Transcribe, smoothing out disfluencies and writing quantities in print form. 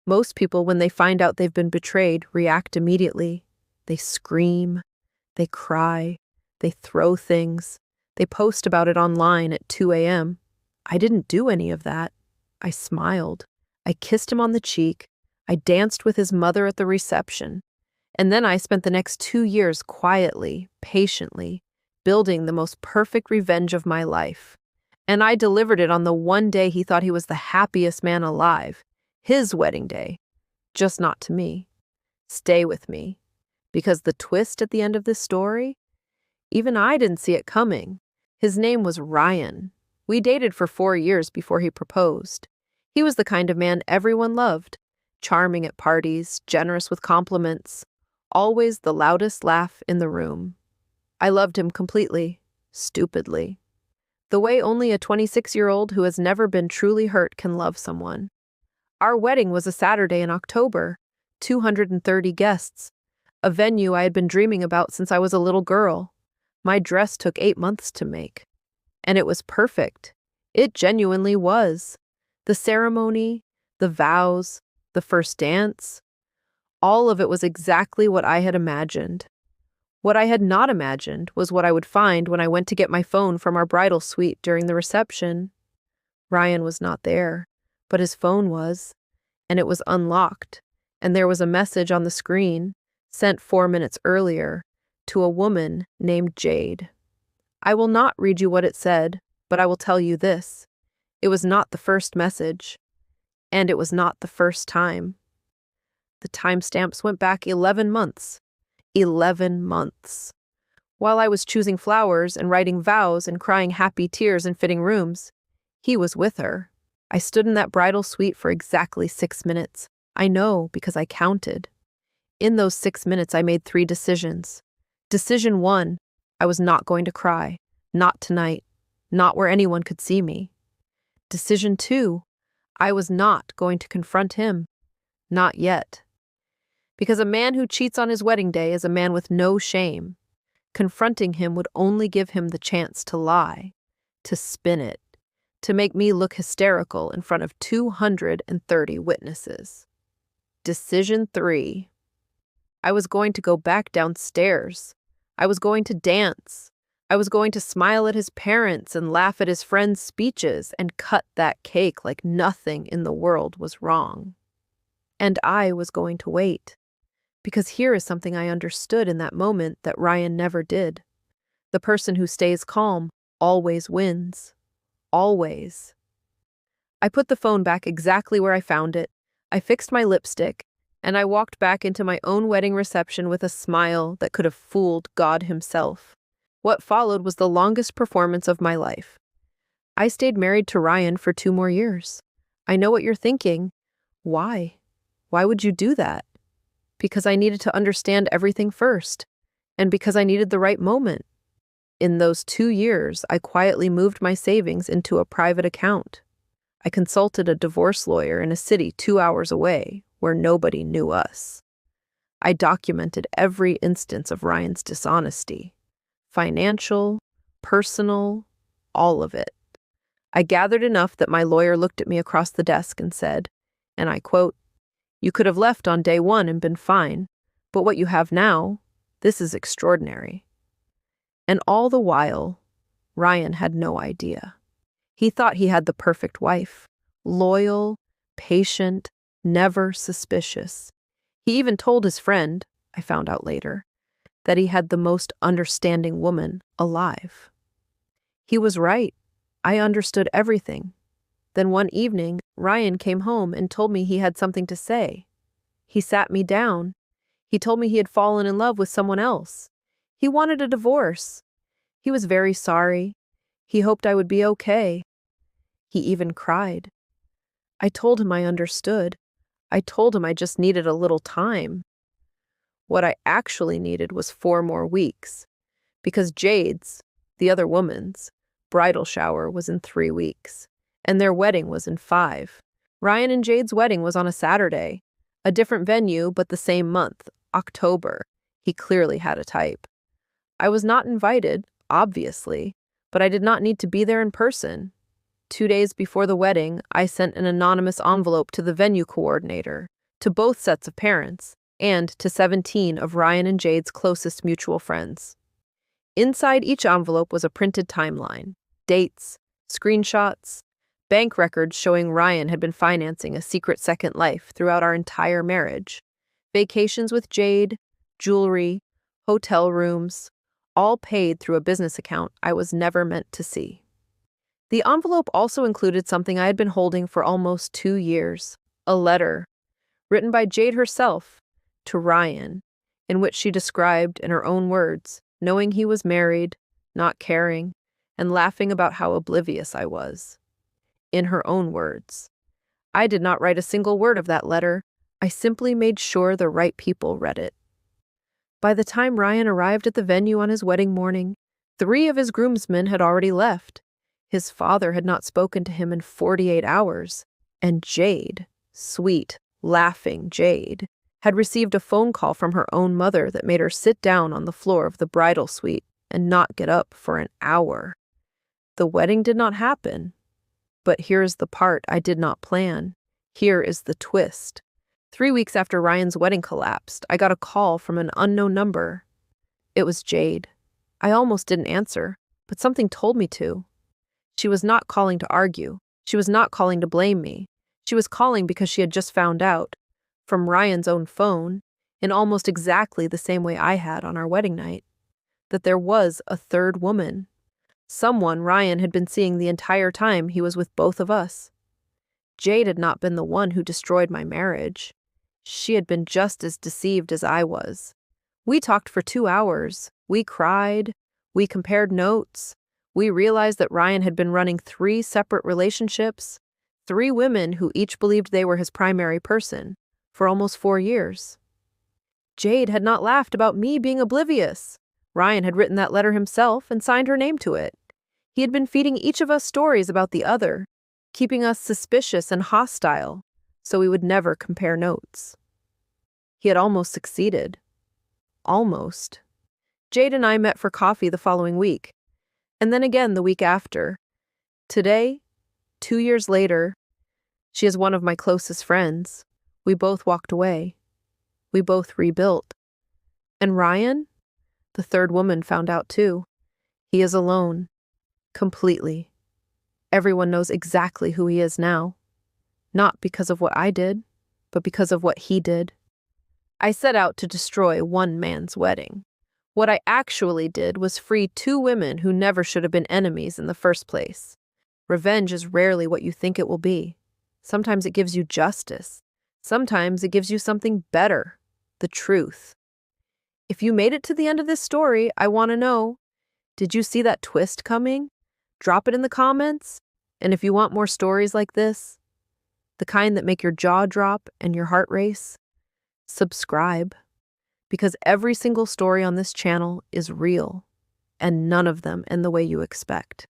Most people, when they find out they've been betrayed, react immediately. They scream, they cry, they throw things, they post about it online at 2 a.m. I didn't do any of that. I smiled. I kissed him on the cheek. I danced with his mother at the reception. And then I spent the next 2 years quietly, patiently, building the most perfect revenge of my life. And I delivered it on the one day he thought he was the happiest man alive, his wedding day. Just not to me. Stay with me. Because the twist at the end of this story? Even I didn't see it coming. His name was Ryan. We dated for 4 years before he proposed. He was the kind of man everyone loved. Charming at parties, generous with compliments, always the loudest laugh in the room. I loved him completely, stupidly. The way only a 26-year-old who has never been truly hurt can love someone. Our wedding was a Saturday in October, 230 guests, a venue I had been dreaming about since I was a little girl. My dress took 8 months to make. And it was perfect. It genuinely was. The ceremony, the vows, the first dance, all of it was exactly what I had imagined. What I had not imagined was what I would find when I went to get my phone from our bridal suite during the reception. Ryan was not there, but his phone was, and it was unlocked, and there was a message on the screen, sent 4 minutes earlier, to a woman named Jade. I will not read you what it said, but I will tell you this. It was not the first message, and it was not the first time. The timestamps went back 11 months. 11 months. While I was choosing flowers and writing vows and crying happy tears in fitting rooms, he was with her. I stood in that bridal suite for exactly 6 minutes. I know because I counted. In those 6 minutes, I made 3 decisions. Decision 1, I was not going to cry. Not tonight. Not where anyone could see me. Decision 2, I was not going to confront him. Not yet. Because a man who cheats on his wedding day is a man with no shame. Confronting him would only give him the chance to lie, to spin it, to make me look hysterical in front of 230 witnesses. Decision 3. I was going to go back downstairs. I was going to dance. I was going to smile at his parents and laugh at his friends' speeches and cut that cake like nothing in the world was wrong. And I was going to wait. Because here is something I understood in that moment that Ryan never did. The person who stays calm always wins. Always. I put the phone back exactly where I found it. I fixed my lipstick, and I walked back into my own wedding reception with a smile that could have fooled God himself. What followed was the longest performance of my life. I stayed married to Ryan for 2 more years. I know what you're thinking. Why? Why would you do that? Because I needed to understand everything first, and because I needed the right moment. In those 2 years, I quietly moved my savings into a private account. I consulted a divorce lawyer in a city 2 hours away, where nobody knew us. I documented every instance of Ryan's dishonesty. Financial, personal, all of it. I gathered enough that my lawyer looked at me across the desk and said, and I quote, "You could have left on day 1 and been fine, but what you have now, this is extraordinary." And all the while, Ryan had no idea. He thought he had the perfect wife, loyal, patient, never suspicious. He even told his friend, I found out later, that he had the most understanding woman alive. He was right. I understood everything. Then one evening, Ryan came home and told me he had something to say. He sat me down. He told me he had fallen in love with someone else. He wanted a divorce. He was very sorry. He hoped I would be okay. He even cried. I told him I understood. I told him I just needed a little time. What I actually needed was 4 more weeks, because Jade's, the other woman's, bridal shower was in 3 weeks, and their wedding was in 5. Ryan and Jade's wedding was on a Saturday, a different venue but the same month, October. He clearly had a type. I was not invited, obviously, but I did not need to be there in person. 2 days before the wedding, I sent an anonymous envelope to the venue coordinator, to both sets of parents, and to 17 of Ryan and Jade's closest mutual friends. Inside each envelope was a printed timeline, dates, screenshots, bank records showing Ryan had been financing a secret second life throughout our entire marriage. Vacations with Jade, jewelry, hotel rooms, all paid through a business account I was never meant to see. The envelope also included something I had been holding for almost 2 years, a letter, written by Jade herself, to Ryan, in which she described, in her own words, knowing he was married, not caring, and laughing about how oblivious I was. In her own words. I did not write a single word of that letter. I simply made sure the right people read it. By the time Ryan arrived at the venue on his wedding morning, 3 of his groomsmen had already left. His father had not spoken to him in 48 hours, and Jade, sweet, laughing Jade, had received a phone call from her own mother that made her sit down on the floor of the bridal suite and not get up for an hour. The wedding did not happen. But here is the part I did not plan. Here is the twist. 3 weeks after Ryan's wedding collapsed, I got a call from an unknown number. It was Jade. I almost didn't answer, but something told me to. She was not calling to argue. She was not calling to blame me. She was calling because she had just found out, from Ryan's own phone, in almost exactly the same way I had on our wedding night, that there was a third woman. Someone Ryan had been seeing the entire time he was with both of us. Jade had not been the one who destroyed my marriage. She had been just as deceived as I was. We talked for 2 hours. We cried. We compared notes. We realized that Ryan had been running 3 separate relationships, 3 women who each believed they were his primary person, for almost 4 years. Jade had not laughed about me being oblivious. Ryan had written that letter himself and signed her name to it. He had been feeding each of us stories about the other, keeping us suspicious and hostile, so we would never compare notes. He had almost succeeded. Almost. Jade and I met for coffee the following week, and then again the week after. Today, 2 years later, she is one of my closest friends. We both walked away. We both rebuilt. And Ryan, the third woman, found out too. He is alone. Completely. Everyone knows exactly who he is now. Not because of what I did, but because of what he did. I set out to destroy one man's wedding. What I actually did was free 2 women who never should have been enemies in the first place. Revenge is rarely what you think it will be. Sometimes it gives you justice. Sometimes it gives you something better, the truth. If you made it to the end of this story, I want to know, did you see that twist coming? Drop it in the comments. And if you want more stories like this, the kind that make your jaw drop and your heart race, subscribe. Because every single story on this channel is real, and none of them end the way you expect.